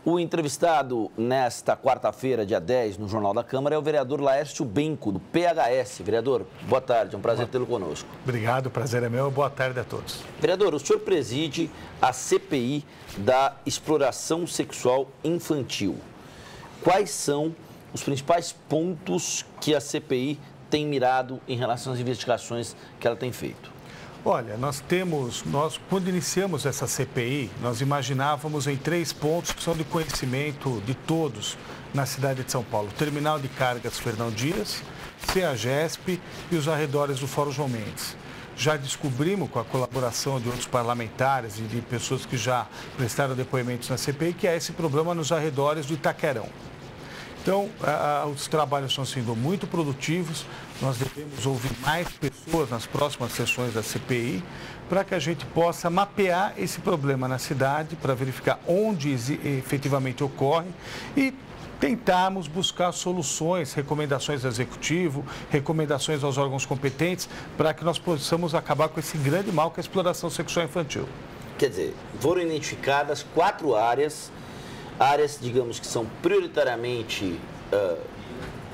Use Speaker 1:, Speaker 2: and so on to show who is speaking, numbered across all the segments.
Speaker 1: O entrevistado nesta quarta-feira, dia 10, no Jornal da Câmara, é o vereador Laércio Benco, do PHS. Vereador, boa tarde, é um prazer tê-lo conosco.
Speaker 2: Obrigado, o prazer é meu, boa tarde a todos.
Speaker 1: Vereador, o senhor preside a CPI da exploração sexual infantil. Quais são os principais pontos que a CPI tem mirado em relação às investigações que ela tem feito?
Speaker 2: Olha, quando iniciamos essa CPI, nós imaginávamos em 3 pontos que são de conhecimento de todos na cidade de São Paulo. Terminal de Cargas Fernão Dias, CEAGESP e os arredores do Fórum João Mendes. Já descobrimos, com a colaboração de outros parlamentares e de pessoas que já prestaram depoimentos na CPI, que há esse problema nos arredores do Itaquerão. Então, os trabalhos estão sendo muito produtivos, nós devemos ouvir mais pessoas nas próximas sessões da CPI, para que a gente possa mapear esse problema na cidade, para verificar onde efetivamente ocorre e tentarmos buscar soluções, recomendações do Executivo, recomendações aos órgãos competentes, para que nós possamos acabar com esse grande mal que é a exploração sexual infantil.
Speaker 1: Quer dizer, foram identificadas 4 áreas, digamos, que são prioritariamente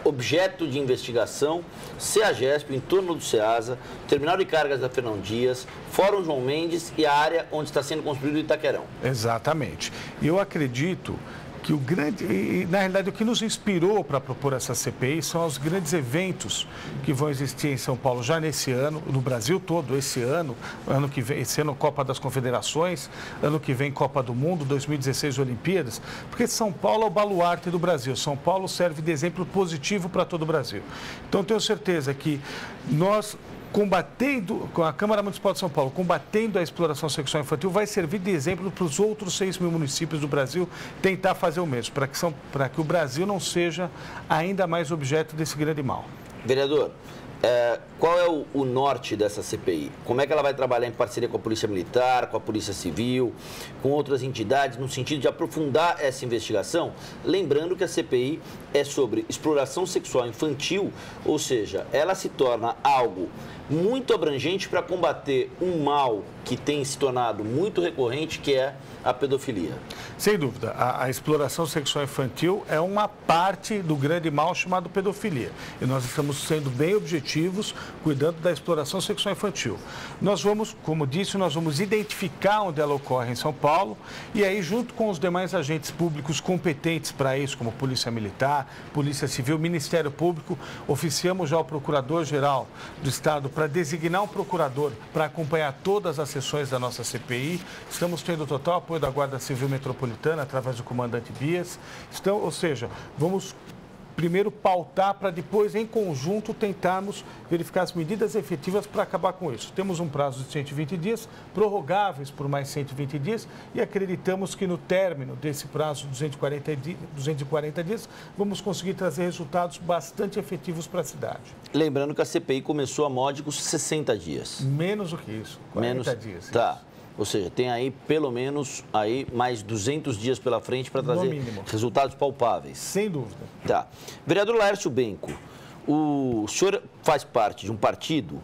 Speaker 1: objeto de investigação: CEAGESP, em torno do CEASA, Terminal de Cargas da Fernão Dias, Fórum João Mendes e a área onde está sendo construído o Itaquerão.
Speaker 2: Exatamente. E eu acredito que na realidade, o que nos inspirou para propor essa CPI são os grandes eventos que vão existir em São Paulo já nesse ano, no Brasil todo, esse ano que vem, esse ano Copa das Confederações, ano que vem Copa do Mundo, 2016 Olimpíadas, porque São Paulo é o baluarte do Brasil. São Paulo serve de exemplo positivo para todo o Brasil. Então, tenho certeza que nós, combatendo, com a Câmara Municipal de São Paulo, combatendo a exploração sexual infantil, vai servir de exemplo para os outros 6 mil municípios do Brasil tentar fazer o mesmo, para que o Brasil não seja ainda mais objeto desse grande mal.
Speaker 1: Vereador, qual é o norte dessa CPI? Como é que ela vai trabalhar em parceria com a Polícia Militar, com a Polícia Civil, com outras entidades, no sentido de aprofundar essa investigação? Lembrando que a CPI é sobre exploração sexual infantil, ou seja, ela se torna algo muito abrangente para combater um mal que tem se tornado muito recorrente, que é a pedofilia.
Speaker 2: Sem dúvida, a exploração sexual infantil é uma parte do grande mal chamado pedofilia. E nós estamos sendo bem objetivos, cuidando da exploração sexual infantil. Nós vamos, como disse, nós vamos identificar onde ela ocorre em São Paulo e aí, junto com os demais agentes públicos competentes para isso, como Polícia Militar, Polícia Civil, Ministério Público, oficiamos já o Procurador-Geral do Estado para designar um procurador para acompanhar todas as sessões da nossa CPI. Estamos tendo total apoio da Guarda Civil Metropolitana, através do comandante Bias. Então, ou seja, vamos primeiro pautar para depois, em conjunto, tentarmos verificar as medidas efetivas para acabar com isso. Temos um prazo de 120 dias, prorrogáveis por mais 120 dias, e acreditamos que no término desse prazo de 240 dias, vamos conseguir trazer resultados bastante efetivos para a cidade.
Speaker 1: Lembrando que a CPI começou a módicos 60 dias.
Speaker 2: Menos do que isso, 40 dias.
Speaker 1: Tá. Isso. Ou seja, tem aí pelo menos mais 200 dias pela frente para trazer resultados palpáveis.
Speaker 2: Sem dúvida.
Speaker 1: Tá. Vereador Laércio Benco, o senhor faz parte de um partido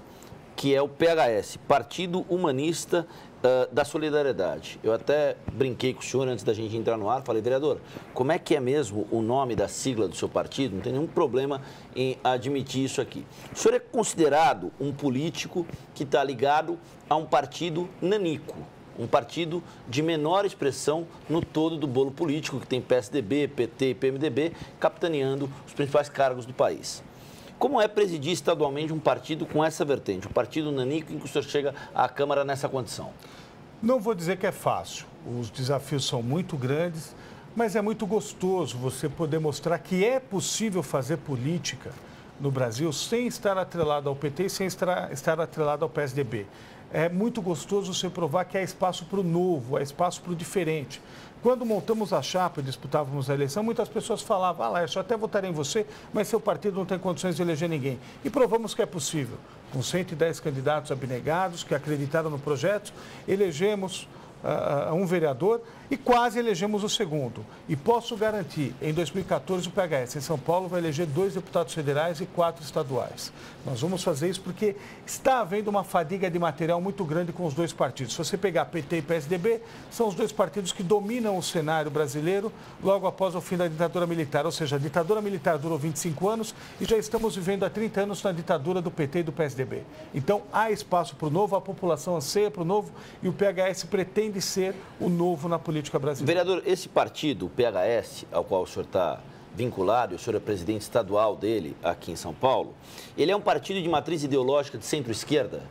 Speaker 1: que é o PHS, Partido Humanista da Solidariedade. Eu até brinquei com o senhor antes da gente entrar no ar, falei: vereador, como é que é mesmo o nome da sigla do seu partido? Não tem nenhum problema em admitir isso aqui. O senhor é considerado um político que está ligado a um partido nanico, um partido de menor expressão no todo do bolo político, que tem PSDB, PT e PMDB capitaneando os principais cargos do país. Como é presidir estadualmente um partido com essa vertente, um partido nanico em que o senhor chega à Câmara nessa condição?
Speaker 2: Não vou dizer que é fácil. Os desafios são muito grandes, mas é muito gostoso você poder mostrar que é possível fazer política no Brasil sem estar atrelado ao PT e sem estar atrelado ao PSDB. É muito gostoso você provar que há espaço para o novo, há espaço para o diferente. Quando montamos a chapa e disputávamos a eleição, muitas pessoas falavam: Laércio, eu até votarei em você, mas seu partido não tem condições de eleger ninguém. E provamos que é possível. Com 110 candidatos abnegados que acreditaram no projeto, elegemos um vereador E quase elegemos o segundo. E posso garantir, em 2014, o PHS em São Paulo vai eleger 2 deputados federais e 4 estaduais. Nós vamos fazer isso porque está havendo uma fadiga de material muito grande com os 2 partidos. Se você pegar PT e PSDB, são os 2 partidos que dominam o cenário brasileiro logo após o fim da ditadura militar. Ou seja, a ditadura militar durou 25 anos e já estamos vivendo há 30 anos na ditadura do PT e do PSDB. Então, há espaço para o novo, a população anseia para o novo e o PHS pretende ser o novo na política brasileira.
Speaker 1: Vereador, esse partido, o PHS, ao qual o senhor está vinculado, e o senhor é presidente estadual dele aqui em São Paulo, ele é um partido de matriz ideológica de centro-esquerda?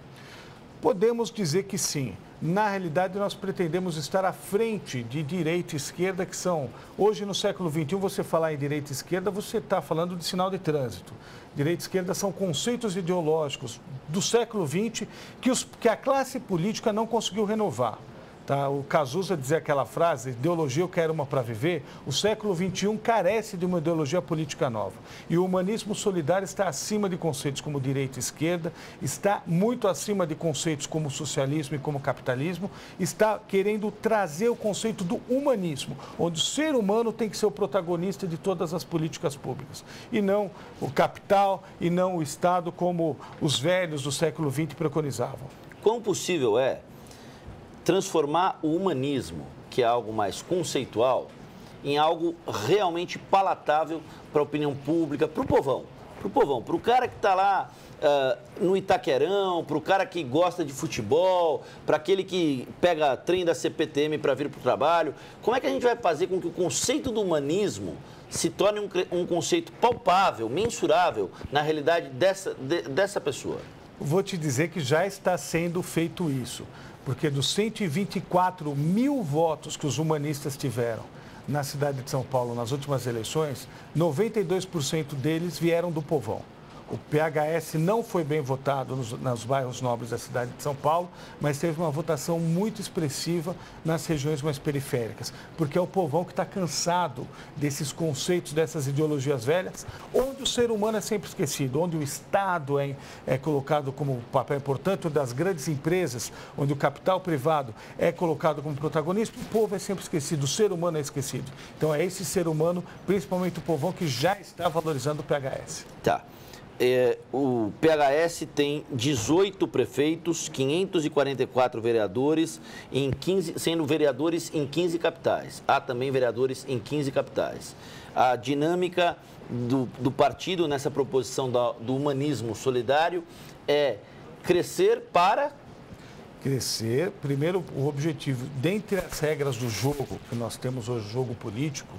Speaker 2: Podemos dizer que sim. Na realidade, nós pretendemos estar à frente de direita e esquerda, que são... Hoje, no século XXI, você falar em direita e esquerda, você está falando de sinal de trânsito. Direita e esquerda são conceitos ideológicos do século XX que a classe política não conseguiu renovar. Tá? O Cazuza dizia aquela frase, ideologia eu quero uma para viver. O século XXI carece de uma ideologia política nova. E o humanismo solidário está acima de conceitos como direita e esquerda, está muito acima de conceitos como socialismo e como capitalismo, está querendo trazer o conceito do humanismo, onde o ser humano tem que ser o protagonista de todas as políticas públicas. E não o capital e não o Estado como os velhos do século XX preconizavam.
Speaker 1: Quão possível é transformar o humanismo, que é algo mais conceitual, em algo realmente palatável para a opinião pública, para o povão, para o cara que está lá no Itaquerão, para o cara que gosta de futebol, para aquele que pega trem da CPTM para vir para o trabalho. Como é que a gente vai fazer com que o conceito do humanismo se torne um conceito palpável, mensurável na realidade dessa pessoa?
Speaker 2: Vou te dizer que já está sendo feito isso. Porque dos 124 mil votos que os humanistas tiveram na cidade de São Paulo nas últimas eleições, 92% deles vieram do povão. O PHS não foi bem votado nos bairros nobres da cidade de São Paulo, mas teve uma votação muito expressiva nas regiões mais periféricas, porque é o povão que está cansado desses conceitos, dessas ideologias velhas, onde o ser humano é sempre esquecido, onde o Estado é colocado como papel importante, onde as grandes empresas, onde o capital privado é colocado como protagonista, o povo é sempre esquecido, o ser humano é esquecido. Então é esse ser humano, principalmente o povão, que já está valorizando o PHS.
Speaker 1: Tá. O PHS tem 18 prefeitos, 544 vereadores, sendo vereadores em 15 capitais. Há também vereadores em 15 capitais. A dinâmica do partido nessa proposição do humanismo solidário é crescer para...
Speaker 2: Crescer, primeiro o objetivo, dentre as regras do jogo, que nós temos hoje, jogo político,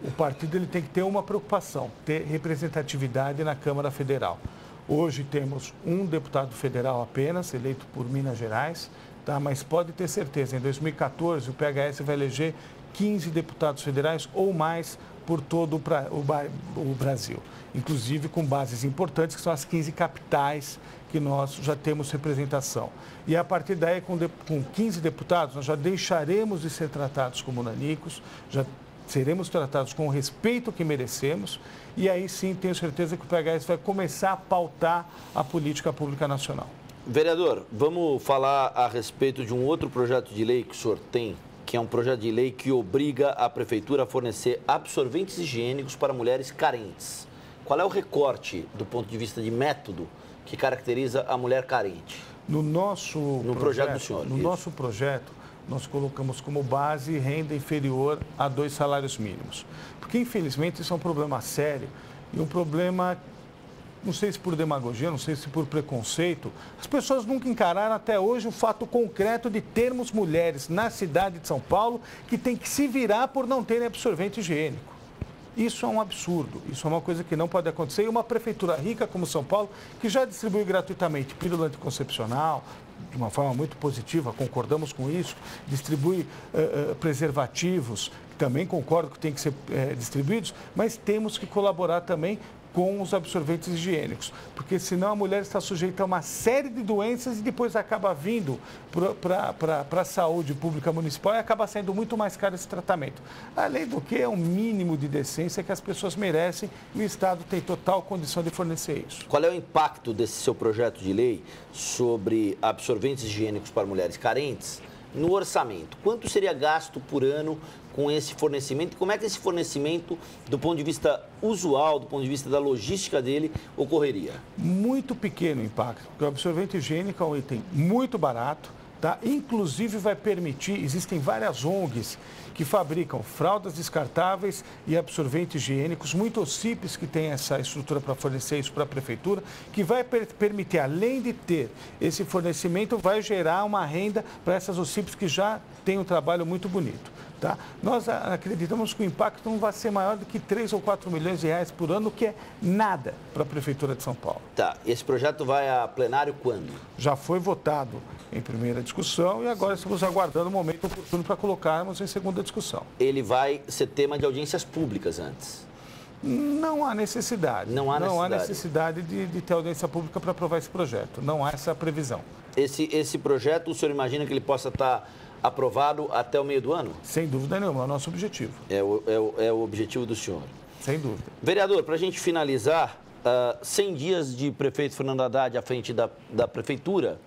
Speaker 2: o partido ele tem que ter uma preocupação, ter representatividade na Câmara Federal. Hoje temos um deputado federal apenas, eleito por Minas Gerais, tá? Mas pode ter certeza, em 2014 o PHS vai eleger 15 deputados federais ou mais por todo o Brasil, inclusive com bases importantes, que são as 15 capitais que nós já temos representação. E a partir daí, com 15 deputados, nós já deixaremos de ser tratados como nanicos, já seremos tratados com o respeito que merecemos e aí sim tenho certeza que o PHS vai começar a pautar a política pública nacional.
Speaker 1: Vereador, vamos falar a respeito de um outro projeto de lei que o senhor tem, que é um projeto de lei que obriga a prefeitura a fornecer absorventes higiênicos para mulheres carentes. Qual é o recorte do ponto de vista de método que caracteriza a mulher carente?
Speaker 2: No
Speaker 1: projeto do senhor.
Speaker 2: No nosso projeto, nós colocamos como base renda inferior a 2 salários mínimos. Porque, infelizmente, isso é um problema sério e um problema, não sei se por demagogia, não sei se por preconceito. As pessoas nunca encararam até hoje o fato concreto de termos mulheres na cidade de São Paulo que têm que se virar por não terem absorvente higiênico. Isso é um absurdo, isso é uma coisa que não pode acontecer. E uma prefeitura rica como São Paulo, que já distribui gratuitamente pílula anticoncepcional, de uma forma muito positiva, concordamos com isso, distribui preservativos, também concordo que tem que ser distribuídos, mas temos que colaborar também com os absorventes higiênicos, porque senão a mulher está sujeita a uma série de doenças e depois acaba vindo para a saúde pública municipal e acaba sendo muito mais caro esse tratamento. Além do que é um mínimo de decência que as pessoas merecem e o Estado tem total condição de fornecer isso.
Speaker 1: Qual é o impacto desse seu projeto de lei sobre absorventes higiênicos para mulheres carentes no orçamento. Quanto seria gasto por ano com esse fornecimento? E como é que esse fornecimento, do ponto de vista usual, do ponto de vista da logística dele, ocorreria?
Speaker 2: Muito pequeno impacto, porque o absorvente higiênico é um item muito barato, tá? Inclusive vai permitir, existem várias ONGs que fabricam fraldas descartáveis e absorventes higiênicos, muitos OCIPs que têm essa estrutura para fornecer isso para a prefeitura, que vai permitir, além de ter esse fornecimento, vai gerar uma renda para essas OCIPs que já têm um trabalho muito bonito. Tá? Nós acreditamos que o impacto não vai ser maior do que 3 ou 4 milhões de reais por ano, que é nada para a Prefeitura de São Paulo.
Speaker 1: Tá, esse projeto vai a plenário quando?
Speaker 2: Já foi votado em primeira discussão e agora estamos aguardando o momento oportuno para colocarmos em segunda discussão.
Speaker 1: Ele vai ser tema de audiências públicas antes?
Speaker 2: Não há necessidade. Não há necessidade de ter audiência pública para aprovar esse projeto. Não há essa previsão.
Speaker 1: Esse projeto, o senhor imagina que ele possa estar aprovado até o meio do ano?
Speaker 2: Sem dúvida nenhuma, é o nosso objetivo.
Speaker 1: É o objetivo do senhor.
Speaker 2: Sem dúvida.
Speaker 1: Vereador, para a gente finalizar, 100 dias de prefeito Fernando Haddad à frente da prefeitura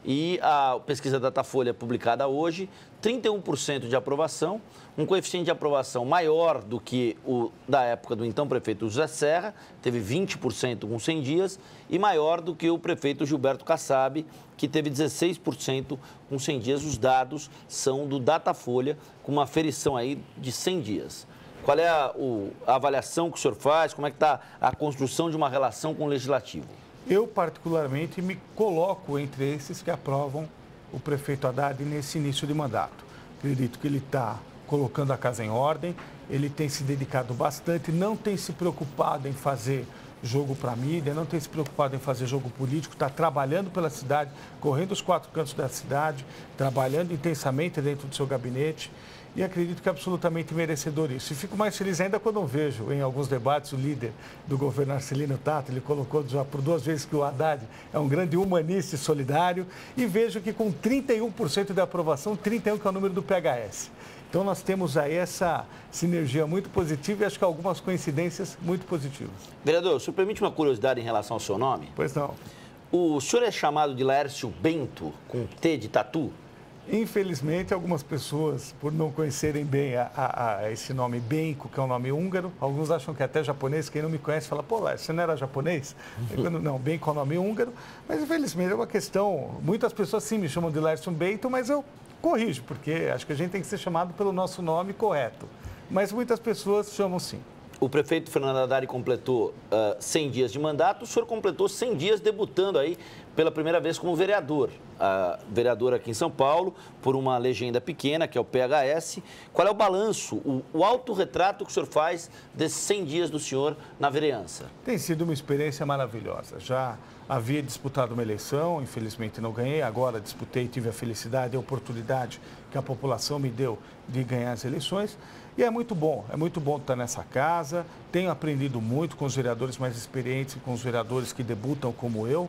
Speaker 1: e a pesquisa Datafolha publicada hoje, 31% de aprovação, um coeficiente de aprovação maior do que o da época do então prefeito José Serra, teve 20% com 100 dias, e maior do que o prefeito Gilberto Kassab, que teve 16% com 100 dias. Os dados são do Datafolha, com uma aferição aí de 100 dias. Qual é a avaliação que o senhor faz? Como é que está a construção de uma relação com o Legislativo?
Speaker 2: Eu, particularmente, me coloco entre esses que aprovam o prefeito Haddad nesse início de mandato. Acredito que ele está colocando a casa em ordem, ele tem se dedicado bastante, não tem se preocupado em fazer jogo para a mídia, não tem se preocupado em fazer jogo político, está trabalhando pela cidade, correndo os 4 cantos da cidade, trabalhando intensamente dentro do seu gabinete. E acredito que é absolutamente merecedor isso. E fico mais feliz ainda quando eu vejo em alguns debates o líder do governo, Arcelino Tato, ele colocou já por 2 vezes que o Haddad é um grande humanista e solidário, e vejo que com 31% de aprovação, 31% que é o número do PHS. Então nós temos aí essa sinergia muito positiva e acho que algumas coincidências muito positivas.
Speaker 1: Vereador, o senhor permite uma curiosidade em relação ao seu nome?
Speaker 2: Pois não.
Speaker 1: O senhor é chamado de Laércio Bento, com T de tatu?
Speaker 2: Infelizmente, algumas pessoas, por não conhecerem bem esse nome Benko, que é um nome húngaro, alguns acham que é até japonês. Quem não me conhece fala, pô, Laércio, você não era japonês? Não, Benko é um nome húngaro, mas infelizmente é uma questão, muitas pessoas sim me chamam de Laércio Bento, mas eu corrijo, porque acho que a gente tem que ser chamado pelo nosso nome correto. Mas muitas pessoas chamam sim.
Speaker 1: O prefeito Fernando Haddad completou 100 dias de mandato, o senhor completou 100 dias debutando aí pela primeira vez como vereador. Vereador aqui em São Paulo, por uma legenda pequena, que é o PHS. Qual é o balanço, o autorretrato que o senhor faz desses 100 dias do senhor na vereança?
Speaker 2: Tem sido uma experiência maravilhosa. Já havia disputado uma eleição, infelizmente não ganhei, agora disputei e tive a felicidade e a oportunidade que a população me deu de ganhar as eleições. E é muito bom estar nessa casa, tenho aprendido muito com os vereadores mais experientes e com os vereadores que debutam como eu.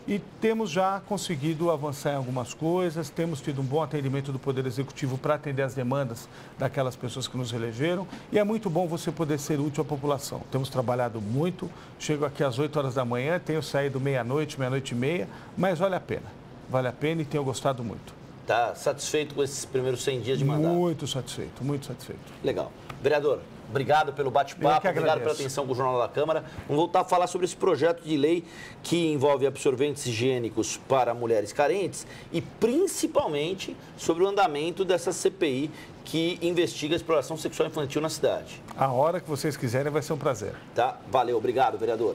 Speaker 2: E temos já conseguido avançar em algumas coisas, temos tido um bom atendimento do Poder Executivo para atender as demandas daquelas pessoas que nos elegeram. E é muito bom você poder ser útil à população. Temos trabalhado muito, chego aqui às 8 horas da manhã, tenho saído meia-noite, meia-noite e meia, mas vale a pena e tenho gostado muito.
Speaker 1: Está satisfeito com esses primeiros 100 dias de mandato?
Speaker 2: Muito satisfeito, muito satisfeito.
Speaker 1: Legal. Vereador, obrigado pelo bate-papo, obrigado pela atenção com o Jornal da Câmara. Vamos voltar a falar sobre esse projeto de lei que envolve absorventes higiênicos para mulheres carentes e principalmente sobre o andamento dessa CPI que investiga a exploração sexual infantil na cidade.
Speaker 2: A hora que vocês quiserem vai ser um prazer.
Speaker 1: Tá? Valeu, obrigado, vereador.